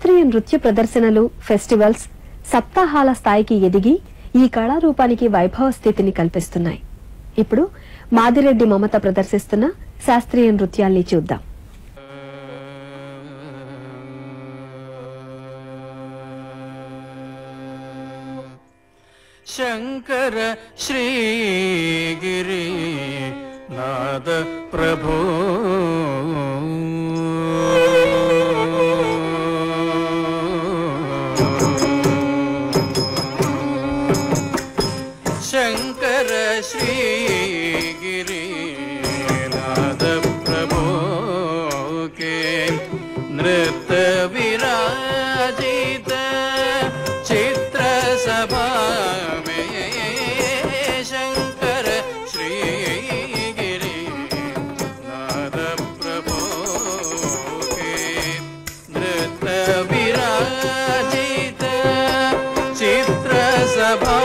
శాస్త్రీయ నృత్య ప్రదర్శనలు, ఫెస్టివల్స్ సప్తాహాల స్థాయికి ఎదిగి ఈ కళారూపానికి వైభవ స్థితిని కల్పిస్తున్నాయి. ఇప్పుడు మాదిరెడ్డి మమత ప్రదర్శిస్తున్న శాస్త్రీయ నృత్యాల్ని చూద్దాం. శంకర శ్రీగిరి నాద ప్రభో శంకర శ్రీగిరి నాద ప్రభో కే నృత్య విరాజిత చిత్ర సభా विराजित चित्र सभा